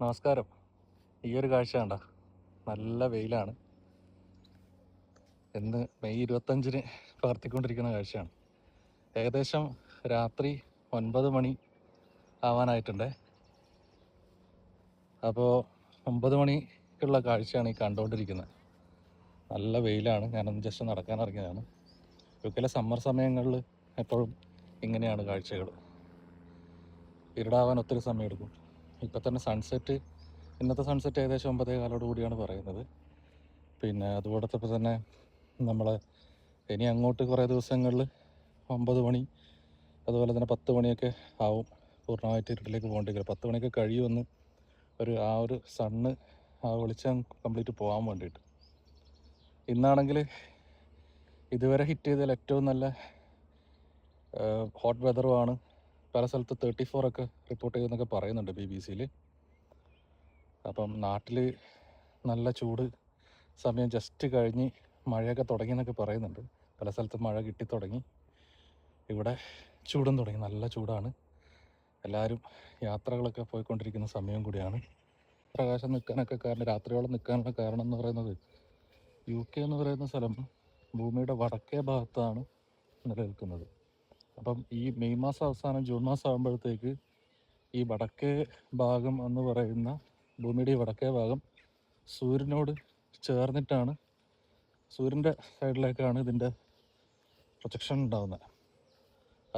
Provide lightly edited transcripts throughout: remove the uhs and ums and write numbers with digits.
നമസ്കാരം. ഈ ഒരു കാഴ്ച കണ്ട, നല്ല വെയിലാണ്. ഇന്ന് മെയ് 25 പകർത്തിക്കൊണ്ടിരിക്കുന്ന കാഴ്ചയാണ്. ഏകദേശം രാത്രി 9 മണി ആവാനായിട്ടുണ്ടേ. അപ്പോൾ 9 മണിക്കുള്ള കാഴ്ചയാണ് ഈ കണ്ടുകൊണ്ടിരിക്കുന്നത്. നല്ല വെയിലാണ്. ഞാനൊന്ന് ജസ്റ്റ് നടക്കാൻ ഇറങ്ങിയതാണ്. യുകെയിലെ സമ്മർ സമയങ്ങളിൽ എപ്പോഴും ഇങ്ങനെയാണ് കാഴ്ചകൾ. ഇരുടാവാൻ ഒത്തിരി സമയമെടുക്കും. ഇപ്പം തന്നെ ഇന്നത്തെ സൺസെറ്റ് ഏകദേശം 9:15 കൂടിയാണ് പറയുന്നത്. പിന്നെ അതുകൂടൊപ്പം തന്നെ നമ്മൾ ഇനി അങ്ങോട്ട് കുറേ ദിവസങ്ങളിൽ 9 മണി അതുപോലെ തന്നെ 10 മണിയൊക്കെ ആവും പൂർണ്ണമായിട്ട് ഇരുട്ടിലേക്ക് പോകേണ്ടെങ്കിൽ. 10 മണിയൊക്കെ കഴിയുമെന്ന് ആ ഒരു സണ്ണ് വെളിച്ചം കംപ്ലീറ്റ് പോകാൻ വേണ്ടിയിട്ട്. ഇന്നാണെങ്കിൽ ഇതുവരെ ഹിറ്റ് ചെയ്തതിൽ ഏറ്റവും നല്ല ഹോട്ട് വെതറുമാണ്. പല സ്ഥലത്ത് 34 ഒക്കെ റിപ്പോർട്ട് ചെയ്തെന്നൊക്കെ പറയുന്നുണ്ട് BBC-യിൽ. അപ്പം നാട്ടിൽ നല്ല ചൂട് സമയം ജസ്റ്റ് കഴിഞ്ഞ് മഴയൊക്കെ തുടങ്ങി എന്നൊക്കെ പറയുന്നുണ്ട്. പല സ്ഥലത്തും മഴ കിട്ടിത്തുടങ്ങി. ഇവിടെ ചൂടും തുടങ്ങി. നല്ല ചൂടാണ്. എല്ലാവരും യാത്രകളൊക്കെ പോയിക്കൊണ്ടിരിക്കുന്ന സമയം കൂടിയാണ്. പ്രകാശം നിൽക്കാനൊക്കെ കാരണം, രാത്രിയോളം നിൽക്കാനുള്ള കാരണം എന്ന് പറയുന്നത്, UK എന്ന് പറയുന്ന സ്ഥലം ഭൂമിയുടെ വടക്കേ ഭാഗത്താണ് നിലനിൽക്കുന്നത്. അപ്പം ഈ മെയ് മാസം അവസാനം ജൂൺ മാസം ആകുമ്പോഴത്തേക്ക് ഈ വടക്കേ ഭാഗം എന്ന് പറയുന്ന ഭൂമിയുടെ ഈ വടക്കേ ഭാഗം സൂര്യനോട് ചേർന്നിട്ടാണ്, സൂര്യൻ്റെ സൈഡിലേക്കാണ് ഇതിൻ്റെ പ്രൊജക്ഷൻ ഉണ്ടാകുന്നത്.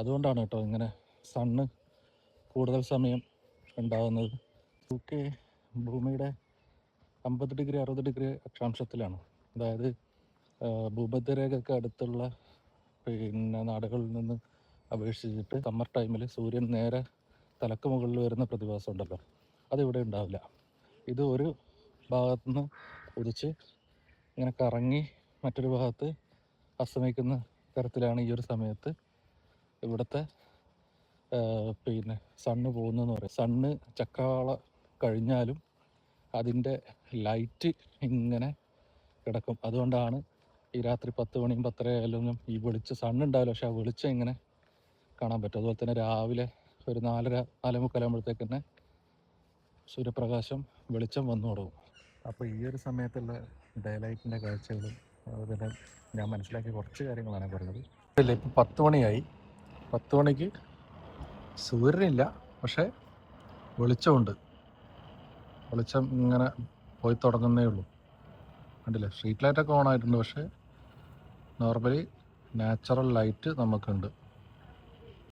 അതുകൊണ്ടാണ് കേട്ടോ ഇങ്ങനെ സണ്ണ് കൂടുതൽ സമയം ഉണ്ടാകുന്നത്. UK ഭൂമിയുടെ 50 ഡിഗ്രി 60 ഡിഗ്രി അക്ഷാംശത്തിലാണ്. അതായത് ഭൂമധ്യരേഖയ്ക്ക് അടുത്തുള്ള പിന്നെ നാടുകളിൽ നിന്ന് അപേക്ഷിച്ചിട്ട് സമ്മർ ടൈമിൽ സൂര്യൻ നേരെ തലക്ക് മുകളിൽ വരുന്ന പ്രതിഭാസം ഉണ്ടല്ലോ, അതിവിടെ ഉണ്ടാവില്ല. ഇത് ഒരു ഭാഗത്തുനിന്ന് ഉദിച്ച് ഇങ്ങനെ കറങ്ങി മറ്റൊരു ഭാഗത്ത് അസ്തമിക്കുന്ന തരത്തിലാണ് ഈ ഒരു സമയത്ത് ഇവിടുത്തെ പിന്നെ സണ്ണ് പോകുന്നതെന്ന് പറയും. സണ്ണ് ചക്രവാള കഴിഞ്ഞാലും അതിൻ്റെ ലൈറ്റ് ഇങ്ങനെ കിടക്കും. അതുകൊണ്ടാണ് ഈ രാത്രി 10 മണിയും 10:30 ആയാലും ഈ സണ്ണ് ഉണ്ടാവില്ല, പക്ഷെ ആ വെളിച്ചം ഇങ്ങനെ കാണാൻ പറ്റും. അതുപോലെ തന്നെ രാവിലെ ഒരു 4:30 4:45 ആകുമ്പോഴത്തേക്ക് തന്നെ സൂര്യപ്രകാശം വെളിച്ചം വന്നു തുടങ്ങും. അപ്പോൾ ഈ ഒരു സമയത്തുള്ള ഡേ ലൈറ്റിൻ്റെ കാഴ്ചകളും അതുപോലെ ഞാൻ മനസ്സിലാക്കിയ കുറച്ച് കാര്യങ്ങളാണ് പറഞ്ഞത്. ഇല്ല, ഇപ്പം 10 മണിയായി. 10 മണിക്ക് സൂര്യനില്ല, പക്ഷേ വെളിച്ചമുണ്ട്. വെളിച്ചം ഇങ്ങനെ പോയി തുടങ്ങുന്നേ ഉള്ളൂ. കണ്ടില്ലേ, സ്ട്രീറ്റ് ലൈറ്റൊക്കെ ഓൺ ആയിട്ടുണ്ട്, പക്ഷേ നോർമലി നാച്ചുറൽ ലൈറ്റ് നമുക്കുണ്ട്.